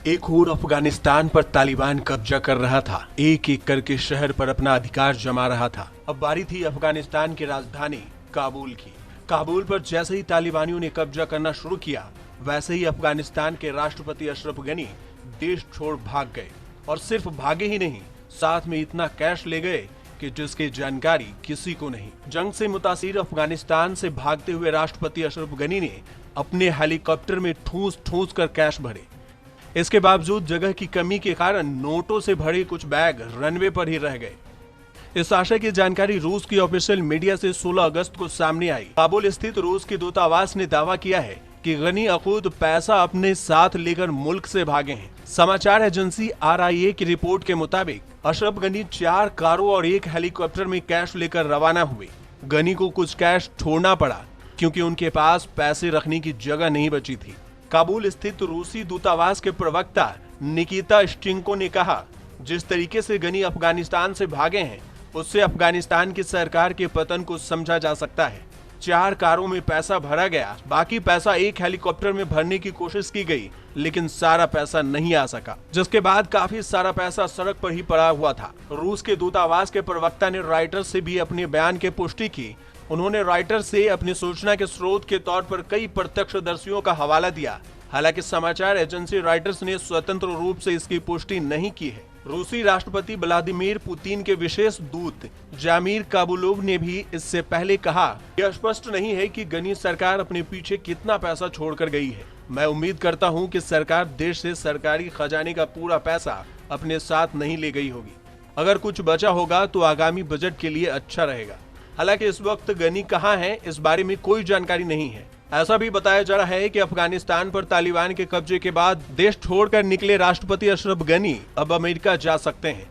एक और अफगानिस्तान पर तालिबान कब्जा कर रहा था, एक एक करके शहर पर अपना अधिकार जमा रहा था। अब बारी थी अफगानिस्तान की राजधानी काबुल की। काबुल पर जैसे ही तालिबानियों ने कब्जा करना शुरू किया, वैसे ही अफगानिस्तान के राष्ट्रपति अशरफ गनी देश छोड़ भाग गए। और सिर्फ भागे ही नहीं, साथ में इतना कैश ले गए कि जिसकी जानकारी किसी को नहीं। जंग से मुतासिर अफगानिस्तान से भागते हुए राष्ट्रपति अशरफ गनी ने अपने हेलीकॉप्टर में ठूस ठूस कर कैश भरे। इसके बावजूद जगह की कमी के कारण नोटों से भरे कुछ बैग रनवे पर ही रह गए। इस आशय की जानकारी रूस की ऑफिशियल मीडिया से 16 अगस्त को सामने आई। काबुल स्थित रूस के दूतावास ने दावा किया है कि गनी अखुद पैसा अपने साथ लेकर मुल्क से भागे हैं। समाचार एजेंसी RIA की रिपोर्ट के मुताबिक अशरफ गनी 4 कारों और 1 हेलीकॉप्टर में कैश लेकर रवाना हुए। गनी को कुछ कैश छोड़ना पड़ा क्योंकि उनके पास पैसे रखने की जगह नहीं बची थी। काबुल स्थित रूसी दूतावास के प्रवक्ता निकिता स्टिंको ने कहा, जिस तरीके से गनी अफगानिस्तान से भागे हैं उससे अफगानिस्तान की सरकार के पतन को समझा जा सकता है। 4 कारों में पैसा भरा गया, बाकी पैसा 1 हेलीकॉप्टर में भरने की कोशिश की गई, लेकिन सारा पैसा नहीं आ सका, जिसके बाद काफी सारा पैसा सड़क पर ही पड़ा हुआ था। रूस के दूतावास के प्रवक्ता ने रॉयटर्स से भी अपने बयान की पुष्टि की। उन्होंने रॉयटर्स से अपनी सूचना के स्रोत के तौर पर कई प्रत्यक्षदर्शियों का हवाला दिया। हालांकि समाचार एजेंसी रॉयटर्स ने स्वतंत्र रूप से इसकी पुष्टि नहीं की है। रूसी राष्ट्रपति व्लादिमीर पुतिन के विशेष दूत जामिर काबुलोव ने भी इससे पहले कहा, यह स्पष्ट नहीं है कि गनी सरकार अपने पीछे कितना पैसा छोड़कर गई है। मैं उम्मीद करता हूं कि सरकार देश से सरकारी खजाने का पूरा पैसा अपने साथ नहीं ले गई होगी। अगर कुछ बचा होगा तो आगामी बजट के लिए अच्छा रहेगा। हालांकि इस वक्त गनी कहां हैं, इस बारे में कोई जानकारी नहीं है। ऐसा भी बताया जा रहा है कि अफगानिस्तान पर तालिबान के कब्जे के बाद देश छोड़कर निकले राष्ट्रपति अशरफ गनी अब अमेरिका जा सकते हैं।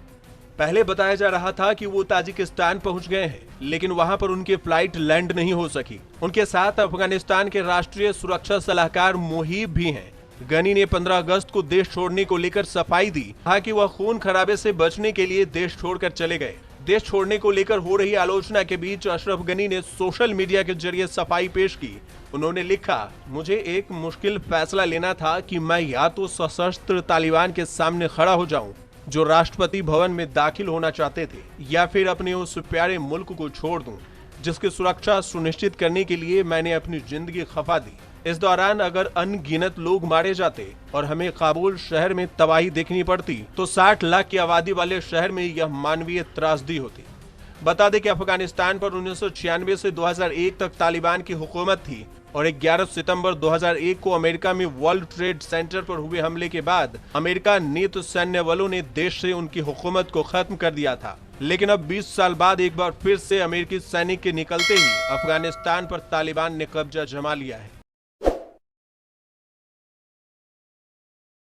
पहले बताया जा रहा था कि वो ताजिकिस्तान पहुंच गए हैं, लेकिन वहां पर उनकी फ्लाइट लैंड नहीं हो सकी। उनके साथ अफगानिस्तान के राष्ट्रीय सुरक्षा सलाहकार मोहिब भी हैं। गनी ने 15 अगस्त को देश छोड़ने को लेकर सफाई दी, कहा कि वह खून खराबे से बचने के लिए देश छोड़कर चले गए। देश छोड़ने को लेकर हो रही आलोचना के बीच अशरफ गनी ने सोशल मीडिया के जरिए सफाई पेश की। उन्होंने लिखा, मुझे एक मुश्किल फैसला लेना था कि मैं या तो सशस्त्र तालिबान के सामने खड़ा हो जाऊं जो राष्ट्रपति भवन में दाखिल होना चाहते थे, या फिर अपने उस प्यारे मुल्क को छोड़ दूं जिसकी सुरक्षा सुनिश्चित करने के लिए मैंने अपनी जिंदगी खपा दी। इस दौरान अगर अनगिनत लोग मारे जाते और हमें काबुल शहर में तबाही देखनी पड़ती तो 60 लाख की आबादी वाले शहर में यह मानवीय त्रासदी होती। बता दें कि अफगानिस्तान पर 1996 से 2001 तक तालिबान की हुकूमत थी और 11 सितंबर 2001 को अमेरिका में वर्ल्ड ट्रेड सेंटर पर हुए हमले के बाद अमेरिका नीत सैन्य बलों ने देश से उनकी हुकूमत को खत्म कर दिया था। लेकिन अब 20 साल बाद एक बार फिर से अमेरिकी सैनिक के निकलते ही अफगानिस्तान पर तालिबान ने कब्जा जमा लिया है।